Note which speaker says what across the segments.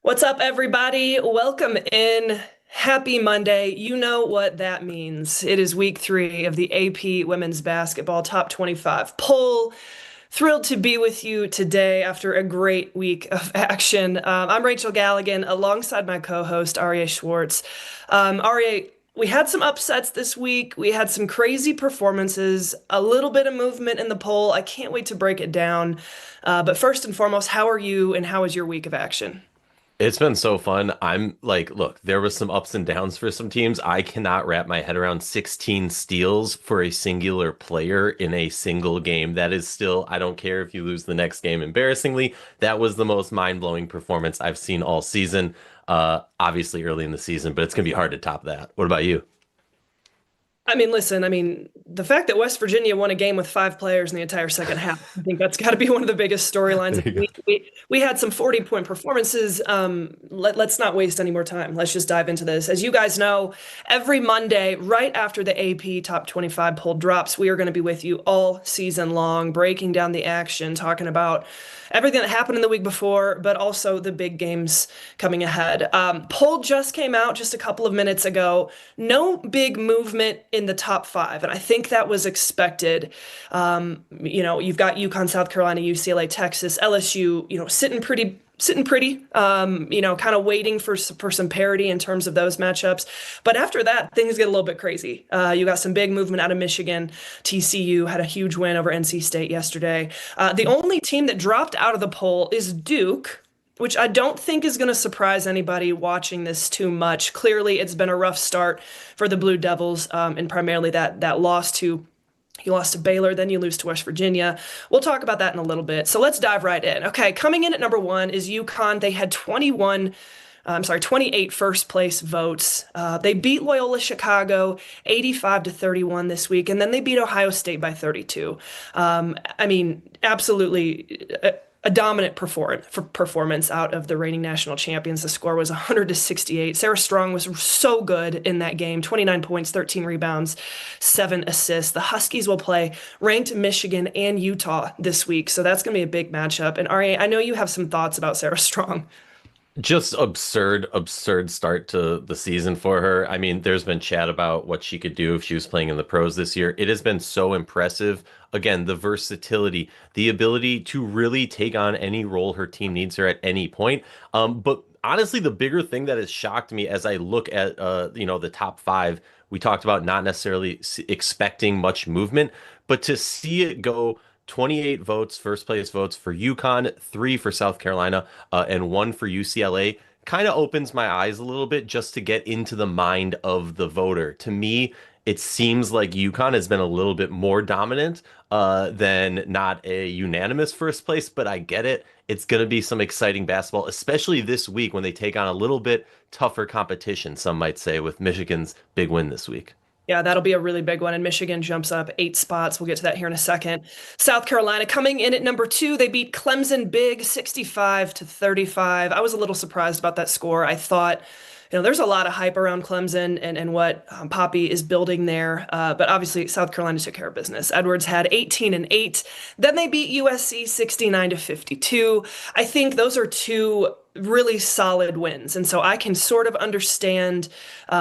Speaker 1: What's up, everybody? Welcome in. Happy Monday. You know what that means. It is week 3 of the AP Women's Basketball Top 25 poll. Thrilled to be with you today after a great week of action. I'm Rachel Galligan alongside my co-host, Aria Schwartz. Aria, we had some upsets this week. We had some crazy performances, a little bit of movement in the poll. I can't wait to break it down. But first and foremost, how are you and how was your week of action?
Speaker 2: It's been so fun. I'm like, look, there was some ups and downs for some teams. I cannot wrap my head around 16 steals for a singular player in a single game. That is still, I don't care if you lose the next game embarrassingly. That was the most mind-blowing performance I've seen all season. Obviously early in the season, but it's gonna be hard to top that. What about you?
Speaker 1: Listen, the fact that West Virginia won a game with 5 players in the entire second half, I think that's got to be one of the biggest storylines of
Speaker 2: There you
Speaker 1: the
Speaker 2: go.
Speaker 1: week. We had some 40-point performances. Let's not waste any more time. Let's just dive into this. As you guys know, every Monday, right after the AP Top 25 poll drops, we are going to be with you all season long, breaking down the action, talking about everything that happened in the week before, but also the big games coming ahead. Poll just came out just a couple of minutes ago. No big movement in the top 5, and I think that was expected. You've got UConn, South Carolina, UCLA, Texas, LSU, sitting pretty, kind of waiting for some parity in terms of those matchups. But after that, things get a little bit crazy. You got some big movement out of Michigan. TCU had a huge win over NC State yesterday. The only team that dropped out of the poll is Duke, which I don't think is going to surprise anybody watching this too much. Clearly, it's been a rough start for the Blue Devils, and primarily that loss to you lost to Baylor, then you lose to West Virginia. We'll talk about that in a little bit. So let's dive right in. Okay, coming in at number 1 is UConn. They had 28 first place votes. They beat Loyola Chicago 85-31 this week, and then they beat Ohio State by 32. Absolutely a dominant performance out of the reigning national champions. The score was 100-68. Sarah Strong was so good in that game, 29 points, 13 rebounds, 7 assists. The Huskies will play ranked Michigan and Utah this week, so that's going to be a big matchup. And Ari, I know you have some thoughts about Sarah Strong.
Speaker 2: Just absurd start to the season for her. I mean, there's been chat about what she could do if she was playing in the pros this year. It has been so impressive. Again, the versatility, the ability to really take on any role her team needs her at any point. But honestly, the bigger thing that has shocked me as I look at the top 5, we talked about not necessarily expecting much movement, but to see it go 28 votes, first place votes for UConn, 3 for South Carolina, and 1 for UCLA, kind of opens my eyes a little bit just to get into the mind of the voter. To me, it seems like UConn has been a little bit more dominant than not a unanimous first place, but I get it. It's going to be some exciting basketball, especially this week when they take on a little bit tougher competition, some might say, with Michigan's big win this week.
Speaker 1: Yeah, that'll be a really big one. And Michigan jumps up 8 spots. We'll get to that here in a second. South Carolina coming in at number 2. They beat Clemson big 65-35. I was a little surprised about that score. I thought, there's a lot of hype around Clemson and what Poppy is building there. But obviously, South Carolina took care of business. Edwards had 18 and 8. Then they beat USC 69-52. I think those are 2 really solid wins. And so I can sort of understand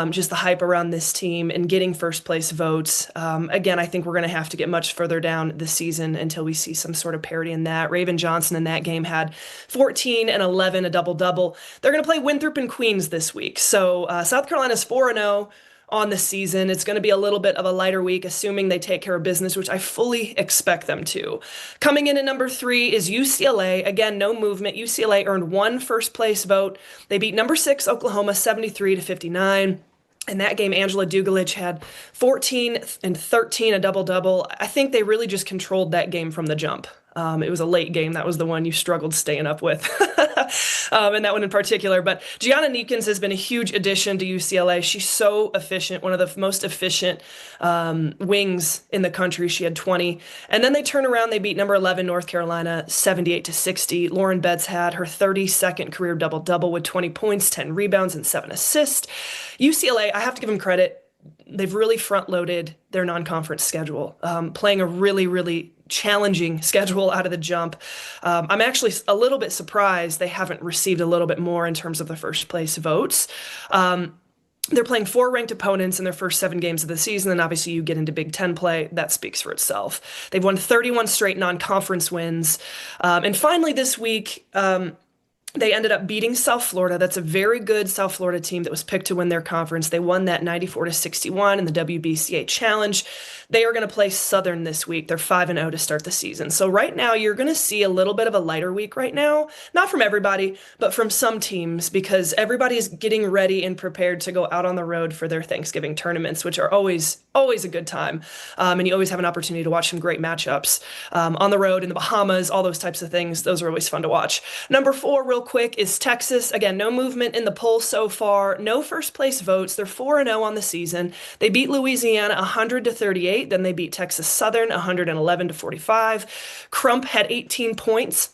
Speaker 1: just the hype around this team and getting first place votes. Again, I think we're going to have to get much further down the season until we see some sort of parity in that. Raven Johnson in that game had 14 and 11, a double-double. They're going to play Winthrop and Queens this week. So South Carolina's 4-0 on the season. It's going to be a little bit of a lighter week, assuming they take care of business, which I fully expect them to. Coming in at number 3 is UCLA. Again, no movement. UCLA earned 1 first place vote. They beat number 6 Oklahoma 73-59. In that game, Angela Dugalich had 14 and 13, a double-double. I think they really just controlled that game from the jump. It was a late game. That was the one you struggled staying up with, and that one in particular. But Gianna Neekins has been a huge addition to UCLA. She's so efficient, one of the most efficient wings in the country. She had 20. And then they turn around. They beat number 11 North Carolina 78-60. Lauren Betts had her 32nd career double-double with 20 points, 10 rebounds, and 7 assists. UCLA, I have to give them credit. They've really front-loaded their non-conference schedule, playing a really, really challenging schedule out of the jump. I'm actually a little bit surprised they haven't received a little bit more in terms of the first place votes. They're playing four ranked opponents in their first 7 games of the season, and obviously you get into Big Ten play. That speaks for itself. They've won 31 straight non-conference wins. And finally this week, they ended up beating South Florida. That's a very good South Florida team that was picked to win their conference. They won that 94-61 in the WBCA Challenge. They are going to play Southern this week. They're 5-0 to start the season. So right now you're going to see a little bit of a lighter week right now. Not from everybody, but from some teams, because everybody's getting ready and prepared to go out on the road for their Thanksgiving tournaments, which are always a good time. And you always have an opportunity to watch some great matchups on the road in the Bahamas, all those types of things. Those are always fun to watch. Number 4, real quick, is Texas. Again, no movement in the poll so far. No first place votes. They're 4-0 on the season. They beat Louisiana 100-38. Then they beat Texas Southern 111-45. Crump had 18 points.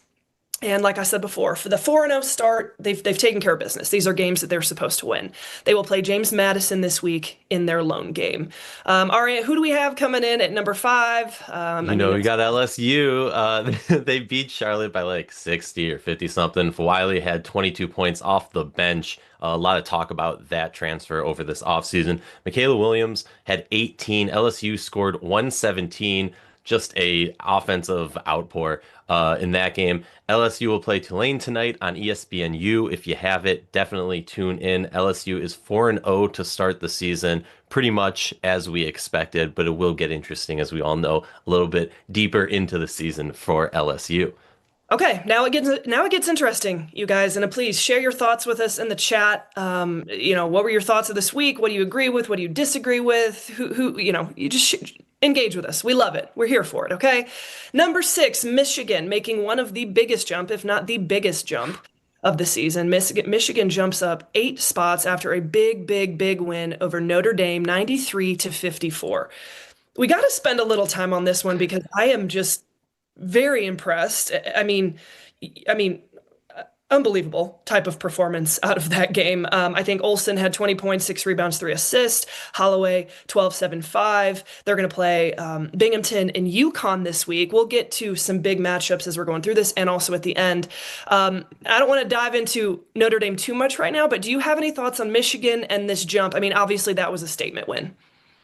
Speaker 1: And like I said before, for the 4-0 start, they've taken care of business. These are games that they're supposed to win. They will play James Madison this week in their lone game. Aria, who do we have coming in at number 5?
Speaker 2: We got LSU. They beat Charlotte by like 60 or 50 something. Wiley had 22 points off the bench. A lot of talk about that transfer over this offseason. Michaela Williams had 18. LSU scored 117. Just a offensive outpour in that game. LSU will play Tulane tonight on ESPNU. If you have it, definitely tune in. LSU is 4-0 to start the season, pretty much as we expected, but it will get interesting, as we all know, a little bit deeper into the season for LSU.
Speaker 1: Okay, now it gets interesting, you guys, and please share your thoughts with us in the chat. What were your thoughts of this week? What do you agree with? What do you disagree with? You just engage with us. We love it. We're here for it. Okay. Number 6, Michigan, making one of the biggest jump, if not the biggest jump of the season. Michigan jumps up 8 spots after a big win over Notre Dame, 93-54. We got to spend a little time on this one because I am just very impressed. Unbelievable type of performance out of that game. I think Olsen had 20 points, 6 rebounds, 3 assists. Holloway, 12-7-5. They're going to play Binghamton and UConn this week. We'll get to some big matchups as we're going through this and also at the end. I don't want to dive into Notre Dame too much right now, but do you have any thoughts on Michigan and this jump? I mean, obviously that was a statement win.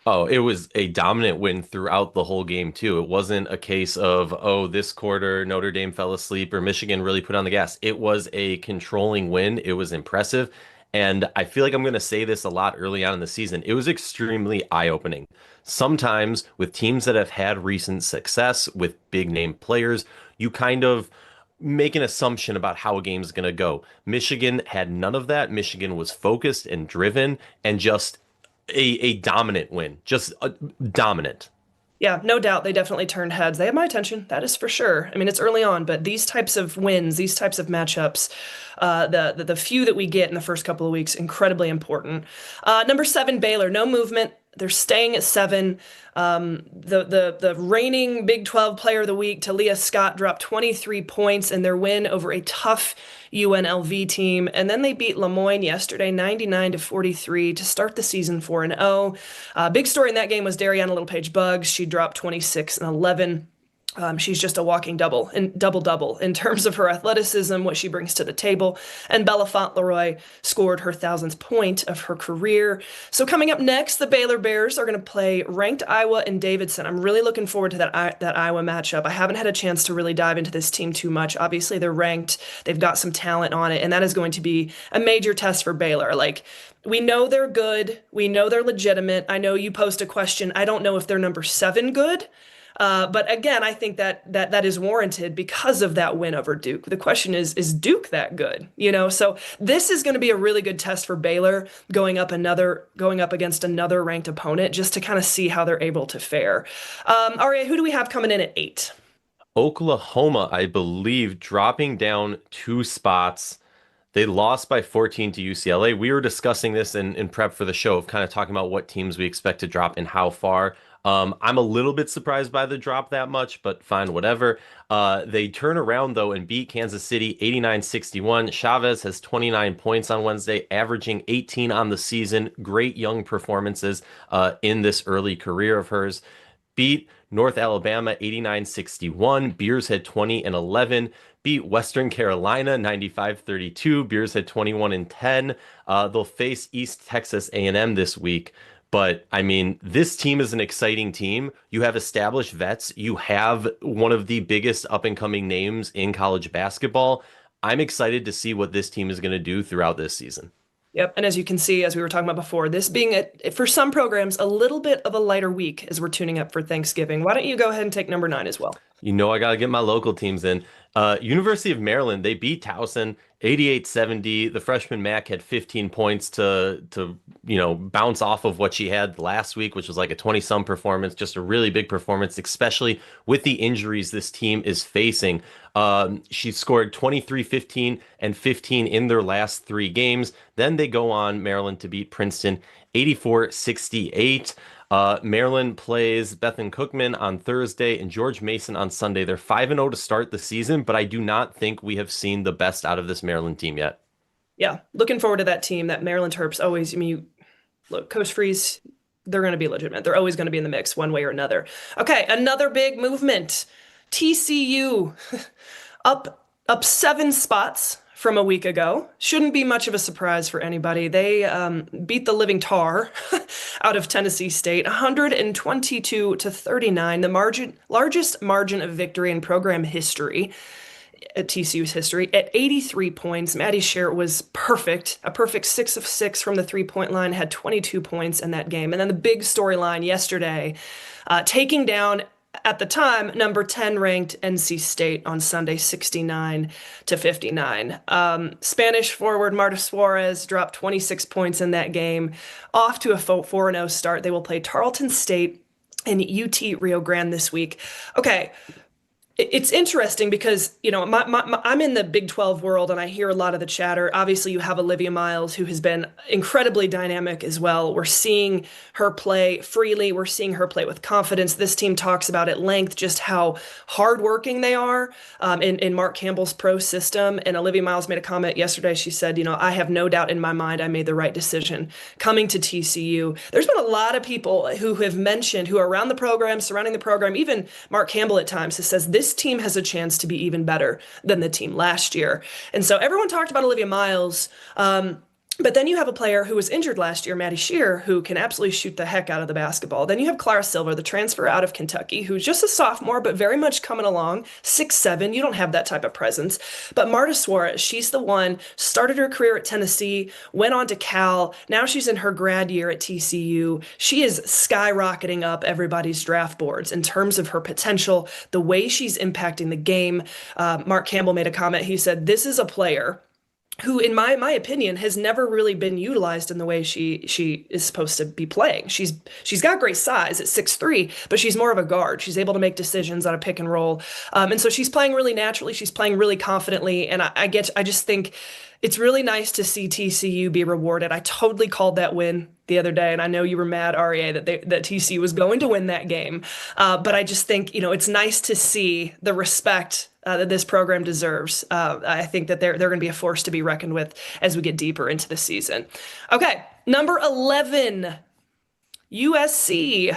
Speaker 2: Oh, it was a dominant win throughout the whole game, too. It wasn't a case of, oh, this quarter Notre Dame fell asleep or Michigan really put on the gas. It was a controlling win. It was impressive. And I feel like I'm going to say this a lot early on in the season. It was extremely eye-opening. Sometimes with teams that have had recent success with big name players, you kind of make an assumption about how a game's going to go. Michigan had none of that. Michigan was focused and driven and just a dominant win, just dominant.
Speaker 1: Yeah, no doubt they definitely turned heads. They have my attention, that is for sure. I mean, it's early on, but these types of wins, these types of matchups, the few that we get in the first couple of weeks, incredibly important. Number 7, Baylor, no movement. They're staying at 7. The reigning Big 12 Player of the Week, Talia Scott, dropped 23 points in their win over a tough UNLV team, and then they beat Lemoyne yesterday, 99-43, to start the season 4-0. Big story in that game was Dariana Littlepage Buggs. She dropped 26 and 11. She's just a walking double in terms of her athleticism, what she brings to the table. And Bella Fauntleroy scored her 1,000th point of her career. So coming up next, the Baylor Bears are going to play ranked Iowa and Davidson. I'm really looking forward to that Iowa matchup. I haven't had a chance to really dive into this team too much. Obviously, they're ranked. They've got some talent on it, and that is going to be a major test for Baylor. Like, we know they're good. We know they're legitimate. I know you posed a question. I don't know if they're number 7 good. But again, I think that is warranted because of that win over Duke. The question is Duke that good? So this is going to be a really good test for Baylor going up against another ranked opponent, just to kind of see how they're able to fare. Aria, who do we have coming in at 8?
Speaker 2: Oklahoma, I believe, dropping down 2 spots. They lost by 14 to UCLA. We were discussing this in prep for the show, of kind of talking about what teams we expect to drop and how far. I'm a little bit surprised by the drop that much, but fine, whatever. They turn around, though, and beat Kansas City 89-61. Chavez has 29 points on Wednesday, averaging 18 on the season. Great young performances in this early career of hers. Beat North Alabama 89-61. Beers had 20 and 11. Beat Western Carolina 95-32. Beers had 21 and 10. They'll face East Texas A&M this week. But I mean, this team is an exciting team. You have established vets. You have one of the biggest up and coming names in college basketball. I'm excited to see what this team is going to do throughout this season.
Speaker 1: Yep. And as you can see, as we were talking about before, this being for some programs a little bit of a lighter week as we're tuning up for Thanksgiving. Why don't you go ahead and take number 9 as well?
Speaker 2: You know, I got to get my local teams in. University of Maryland, they beat Towson 88-70. The freshman Mac had 15 points to bounce off of what she had last week, which was like a 20-some performance, just a really big performance, especially with the injuries this team is facing. She scored 23, 15, and 15 in their last 3 games. Then they go on, Maryland, to beat Princeton 84-68. Maryland plays Bethune Cookman on Thursday and George Mason on Sunday. They're 5-0 to start the season, but I do not think we have seen the best out of this Maryland team yet.
Speaker 1: Yeah, looking forward to that team. That Maryland Terps always. I mean, look, Coach Freeze, they're going to be legitimate. They're always going to be in the mix one way or another. Okay, another big movement. TCU up 7 spots from a week ago. Shouldn't be much of a surprise for anybody. They beat the living tar out of Tennessee State, 122-39, the largest margin of victory in program history, at TCU's history, at 83 points. Maddie Sherritt was perfect, a perfect 6 of 6 from the 3-point line, had 22 points in that game. And then the big storyline yesterday, taking down at the time, number 10 ranked NC State on Sunday, 69-59. Spanish forward Marta Suarez dropped 26 points in that game. Off to a 4-0 start. They will play Tarleton State and UT Rio Grande this week. Okay. It's interesting because, I'm in the Big 12 world and I hear a lot of the chatter. Obviously, you have Olivia Miles, who has been incredibly dynamic as well. We're seeing her play freely. We're seeing her play with confidence. This team talks about at length just how hardworking they are in Mark Campbell's pro system. And Olivia Miles made a comment yesterday. She said, I have no doubt in my mind I made the right decision coming to TCU. There's been a lot of people who have mentioned, who are around the program, surrounding the program, even Mark Campbell at times, who says this team has a chance to be even better than the team last year. And so everyone talked about Olivia Miles. But then you have a player who was injured last year, Maddie Shear, who can absolutely shoot the heck out of the basketball. Then you have Clara Silver, the transfer out of Kentucky, who's just a sophomore, but very much coming along, 6'7". You don't have that type of presence. But Marta Suarez, she's the one, started her career at Tennessee, went on to Cal. Now she's in her grad year at TCU. She is skyrocketing up everybody's draft boards in terms of her potential, the way she's impacting the game. Mark Campbell made a comment. He said, this is a player who, in my opinion, has never really been utilized in the way she is supposed to be playing. She's got great size at 6'3", but she's more of a guard. She's able to make decisions on a pick and roll, and so she's playing really naturally. She's playing really confidently, and I just think it's really nice to see TCU be rewarded. I totally called that win the other day, and I know you were mad, REA, that TCU was going to win that game. But I just think, it's nice to see the respect that this program deserves. I think that they're going to be a force to be reckoned with as we get deeper into the season. Okay, number 11, USC.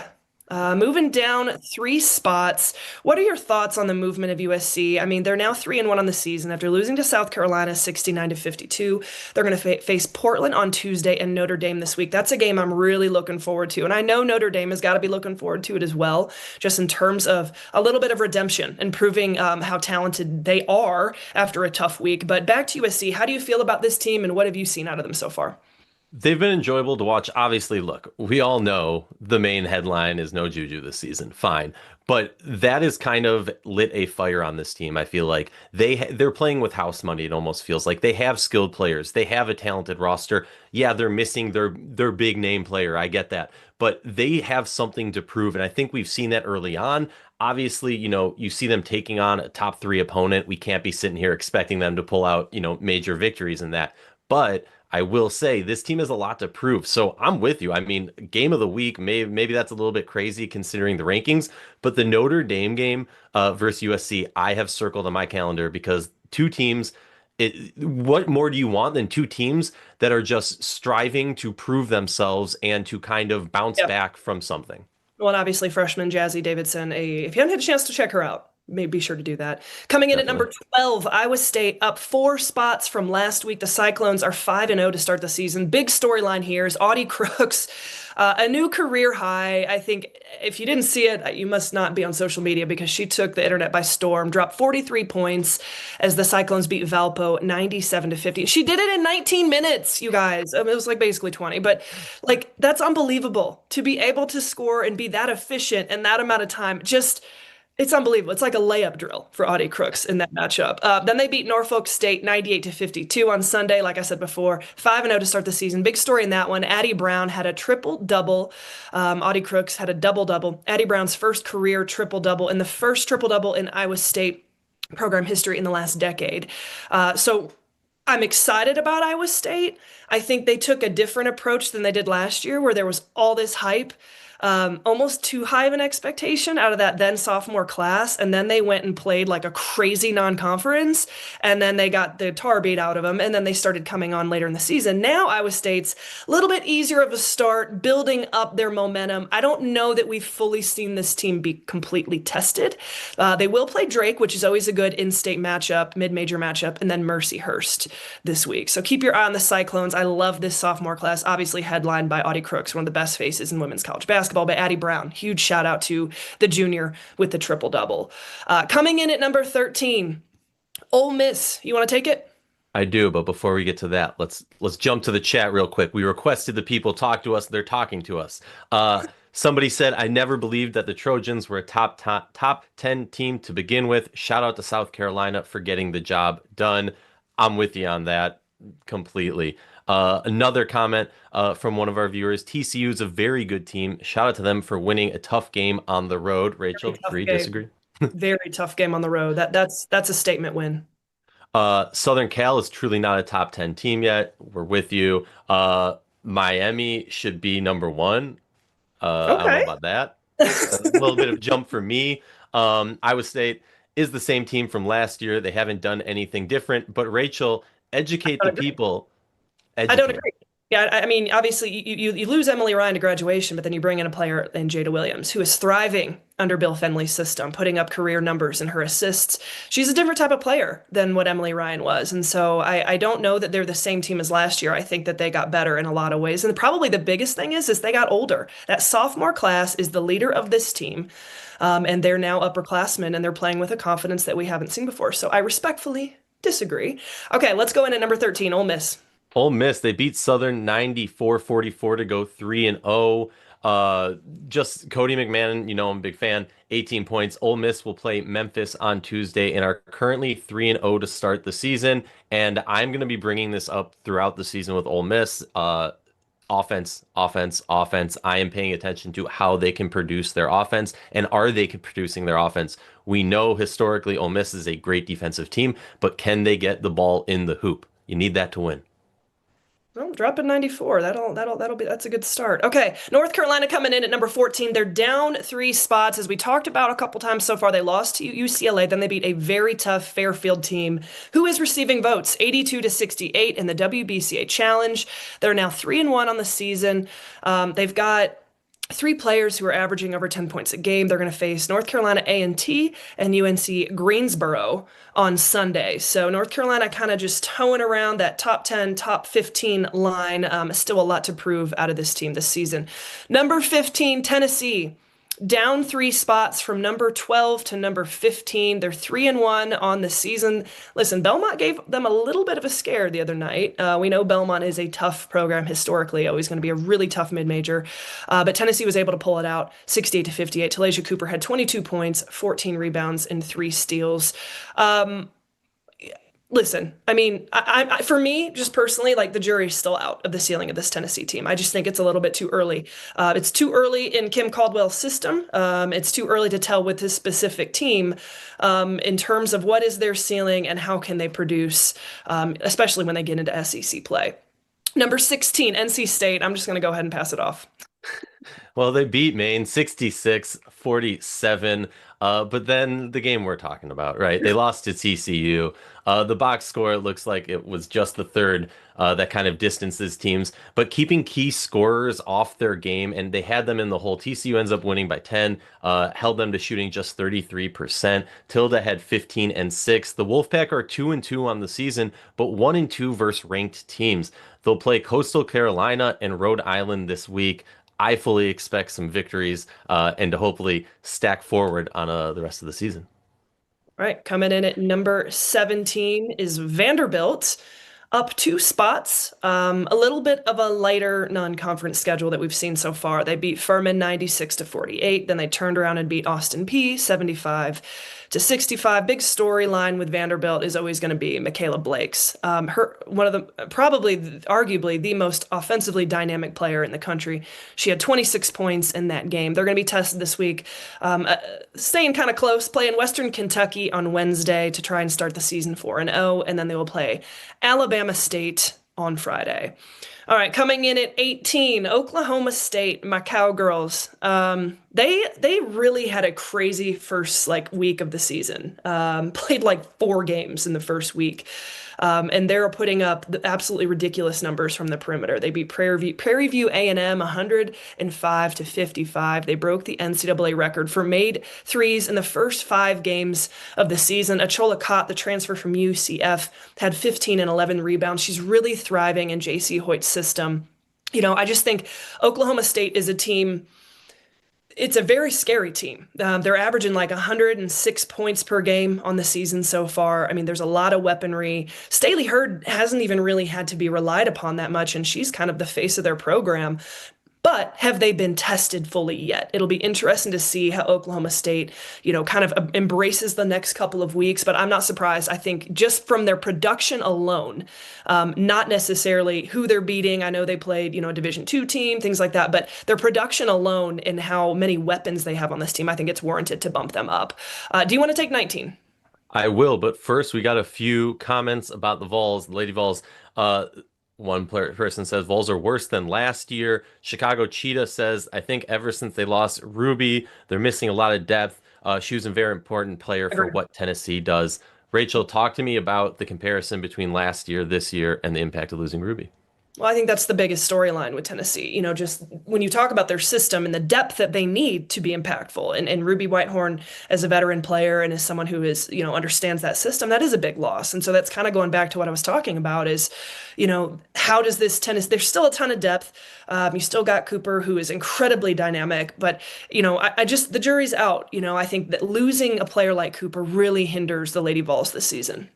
Speaker 1: Moving down 3 spots. What are your thoughts on the movement of USC? I mean, they're now 3-1 on the season after losing to South Carolina 69-52. They're going to face Portland on Tuesday and Notre Dame this week. That's a game I'm really looking forward to. And I know Notre Dame has got to be looking forward to it as well, just in terms of a little bit of redemption and proving how talented they are after a tough week. But back to USC, how do you feel about this team and what have you seen out of them so far?
Speaker 2: They've been enjoyable to watch. Obviously, look, we all know the main headline is no Juju this season. Fine. But that has kind of lit a fire on this team. I feel like they're playing with house money. It almost feels like they have skilled players. They have a talented roster. Yeah, they're missing their big name player. I get that. But they have something to prove. And I think we've seen that early on. Obviously, you see them taking on a top 3 opponent. We can't be sitting here expecting them to pull out, major victories in that. But I will say this team has a lot to prove. So I'm with you. I mean, game of the week, maybe that's a little bit crazy considering the rankings, but the Notre Dame game versus USC, I have circled on my calendar because 2 teams, what more do you want than 2 teams that are just striving to prove themselves and to kind of bounce
Speaker 1: Yeah.
Speaker 2: back from something?
Speaker 1: Well, and obviously freshman Jazzy Davidson. If you haven't had a chance to check her out, maybe be sure to do that. Coming in at
Speaker 2: Definitely.
Speaker 1: number 12, Iowa State up 4 spots from last week. The Cyclones are 5-0 to start the season. Big storyline here is Audie Crooks, a new career high. I think if you didn't see it, you must not be on social media because she took the internet by storm, dropped 43 points as the Cyclones beat Valpo 97 to 50. She did it in 19 minutes, you guys. It was like basically 20, but like that's unbelievable to be able to score and be that efficient in that amount of time. Just it's unbelievable. It's like a layup drill for Audie Crooks in that matchup. Then they beat Norfolk State 98 to 52 on Sunday. Like I said before, 5-0 to start the season. Big story in that one. Addie Brown had a triple double. Audie Crooks had a double double. Addie Brown's first career triple double and the first triple double in Iowa State program history in the last decade. So I'm excited about Iowa State. I think they took a different approach than they did last year, where there was all this hype, almost too high of an expectation out of that then sophomore class. And then they went and played like a crazy non-conference, and then they got the tar beat out of them. And then they started coming on later in the season. Now Iowa State's a little bit easier of a start, building up their momentum. I don't know that we've fully seen this team be completely tested. They will play Drake, which is always a good in-state matchup, mid-major matchup, and then Mercyhurst this week. So keep your eye on the Cyclones. I love this sophomore class, obviously headlined by Audie Crooks, one of the best faces in women's college basketball, by Addie Brown. Huge shout out to the junior with the triple double. Coming in at number 13, Ole Miss. You want to take it?
Speaker 2: I do, but before we get to that, let's jump to the chat real quick. We requested the people talk to us. They're talking to us. Somebody said, I never believed that the Trojans were a top 10 team to begin with. Shout out to South Carolina for getting the job done. I'm with you on that completely. Another comment from one of our viewers, TCU is a very good team. Shout out to them for winning a tough game on the road.
Speaker 1: Very
Speaker 2: Rachel,
Speaker 1: tough
Speaker 2: agree,
Speaker 1: game.
Speaker 2: disagree?
Speaker 1: Very tough game on the road. That's a statement win.
Speaker 2: Southern Cal is truly not a top 10 team yet. We're with you. Miami should be number one. I don't know
Speaker 1: Okay.
Speaker 2: about that. A little bit of jump for me. Iowa State is the same team from last year. They haven't done anything different. But Rachel, educate the people.
Speaker 1: I don't
Speaker 2: Educate.
Speaker 1: agree. Yeah, I mean, obviously, you lose Emily Ryan to graduation, but then you bring in a player in Jada Williams, who is thriving under Bill Fenley's system, putting up career numbers in her assists. She's a different type of player than what Emily Ryan was. And so I don't know that they're the same team as last year. I think that they got better in a lot of ways. And probably the biggest thing is they got older. That sophomore class is the leader of this team. And they're now upperclassmen, and they're playing with a confidence that we haven't seen before. So I respectfully disagree. Okay, let's go in at number 13, Ole Miss.
Speaker 2: Ole Miss, they beat Southern 94-44 to go 3-0. Just Cody McMahon, I'm a big fan. 18 points. Ole Miss will play Memphis on Tuesday and are currently 3-0 to start the season. And I'm going to be bringing this up throughout the season with Ole Miss. Offense, offense, offense. I am paying attention to how they can produce their offense, and are they producing their offense? We know historically Ole Miss is a great defensive team, but can they get the ball in the hoop? You need that to win.
Speaker 1: Well, drop in 94. That's a good start. Okay, North Carolina coming in at number 14. They're down 3 spots. As we talked about a couple times so far, they lost to UCLA. Then they beat a very tough Fairfield team who is receiving votes 82 to 68 in the WBCA Challenge. They're now 3-1 on the season. They've got 3 players who are averaging over 10 points a game. They're going to face North Carolina A&T and UNC Greensboro on Sunday. So North Carolina kind of just towing around that top 10, top 15 line. Still a lot to prove out of this team this season. Number 15, Tennessee. Down 3 spots from number 12 to number 15. They're 3-1 on the season. Listen, Belmont gave them a little bit of a scare the other night. We know Belmont is a tough program historically, always going to be a really tough mid-major. But Tennessee was able to pull it out 68 to 58. Talasia Cooper had 22 points, 14 rebounds, and 3 steals. Listen, I mean, for me, just personally, like the jury's still out of the ceiling of this Tennessee team. I just think it's a little bit too early. It's too early in Kim Caldwell's system. It's too early to tell with this specific team in terms of what is their ceiling and how can they produce, especially when they get into SEC play. Number 16, NC State. I'm just going to go ahead and pass it off.
Speaker 2: Well, they beat Maine 66-47. But then the game we're talking about, right? They lost to TCU. The box score looks like it was just the third that kind of distances teams, but keeping key scorers off their game, and they had them in the hole. TCU ends up winning by 10, held them to shooting just 33%. Tilda had 15 and 6. The Wolfpack are 2 and 2 on the season, but 1 and 2 versus ranked teams. They'll play Coastal Carolina and Rhode Island this week. I fully expect some victories and to hopefully stack forward on the rest of the season.
Speaker 1: All right, coming in at number 17 is Vanderbilt, up 2 spots. A little bit of a lighter non-conference schedule that we've seen so far. They beat Furman 96 to 48. Then they turned around and beat Austin Peay 75 to 65. Big storyline with Vanderbilt is always going to be Michaela Blake's. Her one of the probably arguably the most offensively dynamic player in the country. She had 26 points in that game. They're going to be tested this week, staying kind of close, playing Western Kentucky on Wednesday to try and start the season 4-0, and then they will play Alabama State on Friday. All right, coming in at 18, Oklahoma State, my Cowgirls. They really had a crazy first week of the season. Played like 4 games in the first week. And they're putting up the absolutely ridiculous numbers from the perimeter. They beat Prairie View A&M 105 to 55. They broke the NCAA record for made threes in the first 5 games of the season. Achola Cott, the transfer from UCF, had 15 and 11 rebounds. She's really thriving in J.C. Hoyt's system. I just think Oklahoma State is a team. It's a very scary team. They're averaging like 106 points per game on the season so far. I mean, there's a lot of weaponry. Staley Hurd hasn't even really had to be relied upon that much, and she's kind of the face of their program. But have they been tested fully yet? It'll be interesting to see how Oklahoma State, kind of embraces the next couple of weeks. But I'm not surprised. I think just from their production alone, not necessarily who they're beating. I know they played, a Division II team, things like that. But their production alone and how many weapons they have on this team, I think it's warranted to bump them up. Do you want to take 19?
Speaker 2: I will, but first we got a few comments about the Vols, the Lady Vols. One person says Vols are worse than last year. Chicago Cheetah says, I think ever since they lost Ruby, they're missing a lot of depth. She was a very important player for what Tennessee does. Rachel, talk to me about the comparison between last year, this year, and the impact of losing Ruby.
Speaker 1: Well, I think that's the biggest storyline with Tennessee. Just when you talk about their system and the depth that they need to be impactful, and Ruby Whitehorn as a veteran player and as someone who is, understands that system, that is a big loss. And so that's kind of going back to what I was talking about is, how does this Tennessee, there's still a ton of depth. You still got Cooper, who is incredibly dynamic, but, I just, the jury's out. I think that losing a player like Cooper really hinders the Lady Vols this season.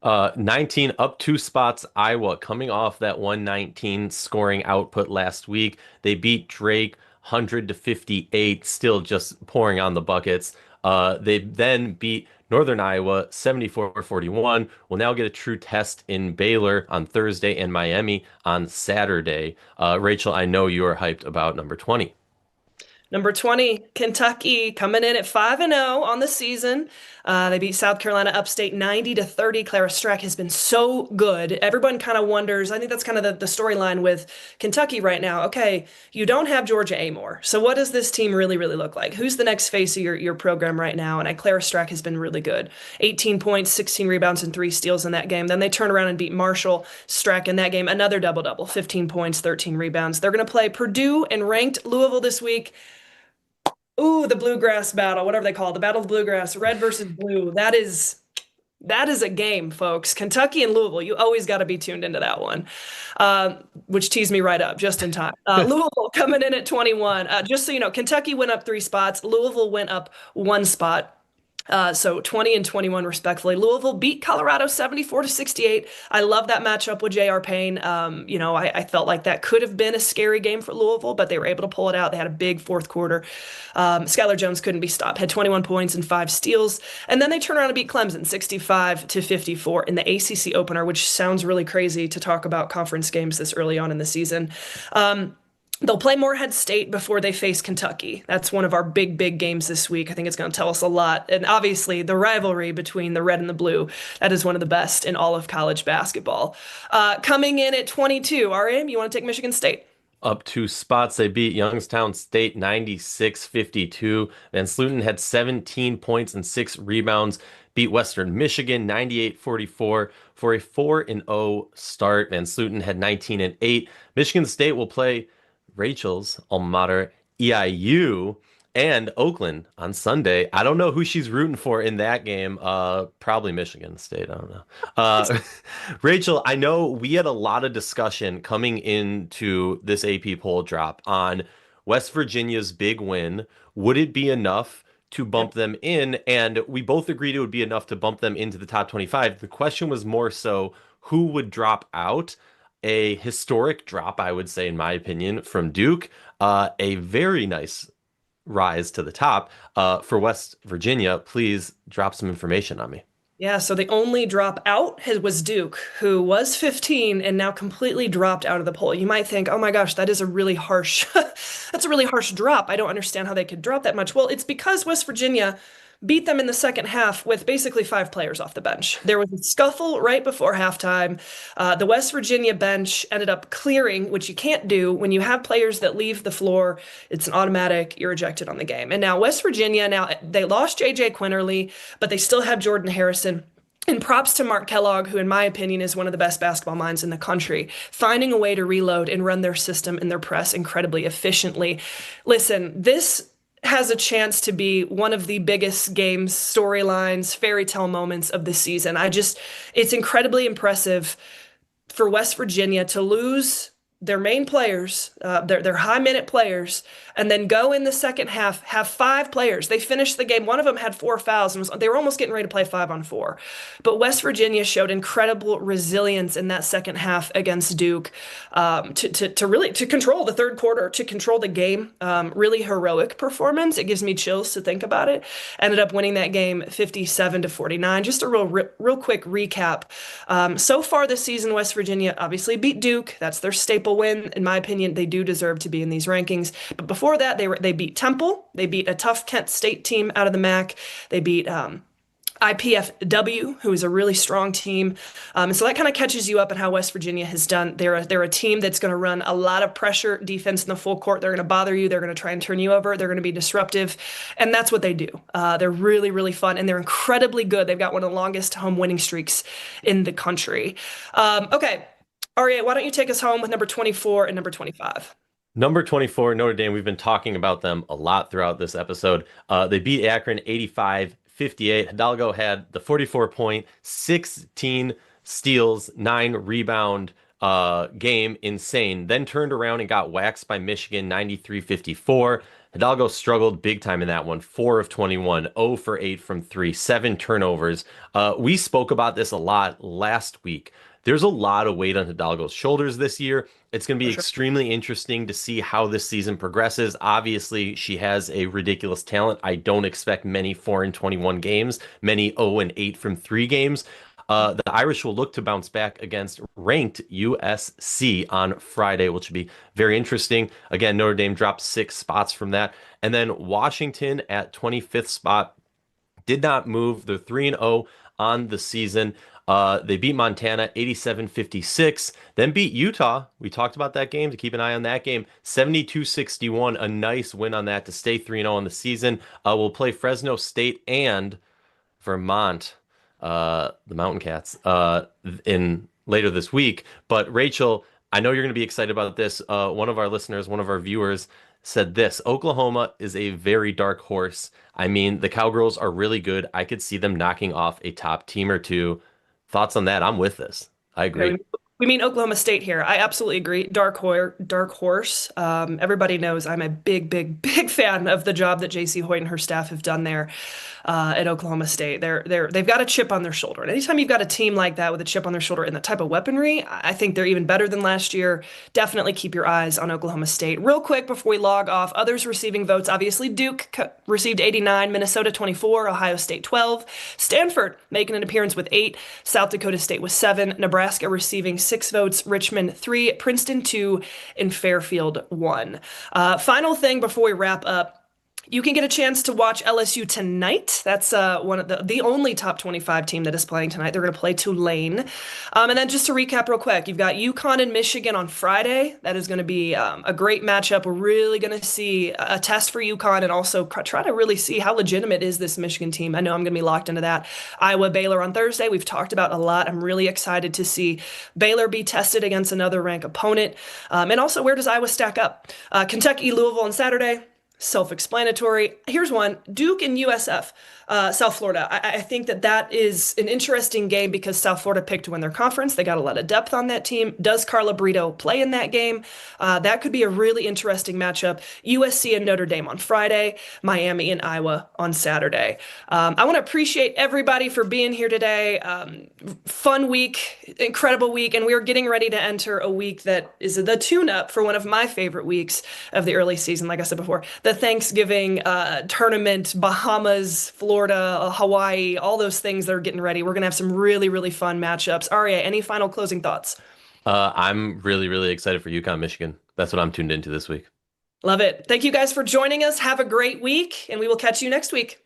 Speaker 2: 19 up 2 spots. Iowa coming off that 119 scoring output last week. They beat Drake 100 to 58, still just pouring on the buckets. They then beat Northern Iowa 74-41. We'll now get a true test in Baylor on Thursday and Miami on Saturday. Rachel, I know you are hyped about number 20.
Speaker 1: Number 20, Kentucky coming in at 5-0 on the season. They beat South Carolina Upstate 90 to 30. Clara Strack has been so good. Everyone kind of wonders. I think that's kind of the storyline with Kentucky right now. Okay, you don't have Georgia Amore. So what does this team really, really look like? Who's the next face of your program right now? And Clara Strack has been really good. 18 points, 16 rebounds, and 3 steals in that game. Then they turn around and beat Marshall. Strack in that game, another double-double, 15 points, 13 rebounds. They're going to play Purdue and ranked Louisville this week. Ooh, the bluegrass battle, whatever they call it, the battle of bluegrass, red versus blue. That is a game, folks. Kentucky and Louisville, you always got to be tuned into that one, which teased me right up just in time. Louisville coming in at 21. Just so you know, Kentucky went up 3 spots. Louisville went up 1 spot. So 20 and 21 respectfully. Louisville beat Colorado 74 to 68. I love that matchup with J.R. Payne. I felt like that could have been a scary game for Louisville, but they were able to pull it out. They had a big fourth quarter. Skylar Jones couldn't be stopped, had 21 points and 5 steals. And then they turned around and beat Clemson 65 to 54 in the ACC opener, which sounds really crazy to talk about conference games this early on in the season. They'll play Morehead State before they face Kentucky. That's one of our big, big games this week. I think it's going to tell us a lot. And obviously, the rivalry between the red and the blue, that is one of the best in all of college basketball. Coming in at 22, RM, you want to take Michigan State?
Speaker 2: Up two spots. They beat Youngstown State 96-52. Van Sluten had 17 points and six rebounds. Beat Western Michigan 98-44 for a 4-0 start. Van Sluten had 19 and 8. Michigan State will play Rachel's alma mater, EIU, and Oakland on Sunday. I don't know who she's rooting for in that game. Probably Michigan State. I don't know. Uh, Rachel, I know we had a lot of discussion coming into this AP poll drop on West Virginia's big win. Would it be enough to
Speaker 1: Yep.
Speaker 2: bump them in? And we both agreed it would be enough to bump them into the top 25. The question was more so who would drop out? A historic drop, I would say, in my opinion, from Duke. A very nice rise to the top for West Virginia. Please drop some information on me.
Speaker 1: Yeah, so the only drop out was Duke, who was 15 and now completely dropped out of the poll. You might think, oh my gosh, that is a really harsh, that's a really harsh drop. I don't understand how they could drop that much. Well, it's because West Virginia beat them in the second half with basically five players off the bench. There was a scuffle right before halftime. The West Virginia bench ended up clearing, which you can't do when you have players that leave the floor. It's an automatic, you're ejected on the game. And now West Virginia, now they lost J.J. Quinterly, but they still have Jordan Harrison. And props to Mark Kellogg, who, in my opinion, is one of the best basketball minds in the country, finding a way to reload and run their system and their press incredibly efficiently. Listen, this has a chance to be one of the biggest games, storylines, fairy tale moments of the season. It's incredibly impressive for West Virginia to lose their main players, their high minute players, and then go in the second half, have five players. They finished the game. One of them had four fouls, and they were almost getting ready to play 5-on-4. But West Virginia showed incredible resilience in that second half against Duke, to really to control the third quarter, to control the game. Really heroic performance. It gives me chills to think about it. Ended up winning that game 57-49. Just a real quick recap. So far this season, West Virginia obviously beat Duke. That's their staple win. In my opinion, they do deserve to be in these rankings. But before that, they beat Temple. They beat a tough Kent State team out of the MAC. They beat IPFW, who is a really strong team. And so that kind of catches you up on how West Virginia has done. They're a team that's going to run a lot of pressure defense in the full court. They're going to bother you. They're going to try and turn you over. They're going to be disruptive. And that's what they do. They're really, really fun, and they're incredibly good. They've got one of the longest home winning streaks in the country. Okay. Aria, why don't you take us home with number 24 and number 25?
Speaker 2: Number 24, Notre Dame. We've been talking about them a lot throughout this episode. They beat Akron 85-58. Hidalgo had the 44-point, 16 steals, 9 rebound game. Insane. Then turned around and got waxed by Michigan 93-54. Hidalgo struggled big time in that one. 4 of 21, 0 for 8 from 3, 7 turnovers. We spoke about this a lot last week. There's a lot of weight on Hidalgo's shoulders this year. It's going to be extremely interesting to see how this season progresses. Obviously, she has a ridiculous talent. I don't expect many 4-21 games, many 0-8 from 3 games. The Irish will look to bounce back against ranked USC on Friday, which will be very interesting. Again, Notre Dame dropped 6 spots from that. And then Washington at 25th spot did not move. They're 3-0 on the season. They beat Montana 87-56, then beat Utah. We talked about that game, to keep an eye on that game. 72-61, a nice win on that to stay 3-0 on the season. We'll play Fresno State and Vermont, the Mountain Cats, in later this week. But Rachel, I know you're going to be excited about this. One of our listeners, one of our viewers said this: Oklahoma is a very dark horse. I mean, the Cowgirls are really good. I could see them knocking off a top team or two. Thoughts on that? I'm with this. I agree.
Speaker 1: We mean Oklahoma State here. I absolutely agree. Dark horse. Everybody knows I'm a big fan of the job that JC Hoyt and her staff have done there at Oklahoma State. They've got a chip on their shoulder. And anytime you've got a team like that with a chip on their shoulder and the type of weaponry, I think they're even better than last year. Definitely keep your eyes on Oklahoma State. Real quick before we log off, others receiving votes. Obviously, Duke received 89, Minnesota 24, Ohio State 12, Stanford making an appearance with 8, South Dakota State with 7, Nebraska receiving 6 votes, Richmond 3, Princeton 2, and Fairfield 1. Final thing before we wrap up. You can get a chance to watch LSU tonight. That's one of the only top 25 team that is playing tonight. They're going to play Tulane. And then just to recap real quick, you've got UConn and Michigan on Friday. That is going to be a great matchup. We're really going to see a test for UConn and also try to really see how legitimate is this Michigan team. I know I'm going to be locked into that. Iowa Baylor on Thursday. We've talked about a lot. I'm really excited to see Baylor be tested against another ranked opponent. And also, where does Iowa stack up? Kentucky Louisville on Saturday. Self-explanatory. Here's one: Duke and USF, South Florida. I think that is an interesting game because South Florida picked to win their conference. They got a lot of depth on that team. Does Carla Brito play in that game? That could be a really interesting matchup. USC and Notre Dame on Friday, Miami and Iowa on Saturday. I want to appreciate everybody for being here today. Fun week, incredible week, and we are getting ready to enter a week that is the tune-up for one of my favorite weeks of the early season. Like I said before, the Thanksgiving tournament, Bahamas, Florida, Hawaii, all those things that are getting ready. We're going to have some really, really fun matchups. Aria, any final closing thoughts?
Speaker 2: I'm really, really excited for UConn, Michigan. That's what I'm tuned into this week.
Speaker 1: Love it. Thank you guys for joining us. Have a great week, and we will catch you next week.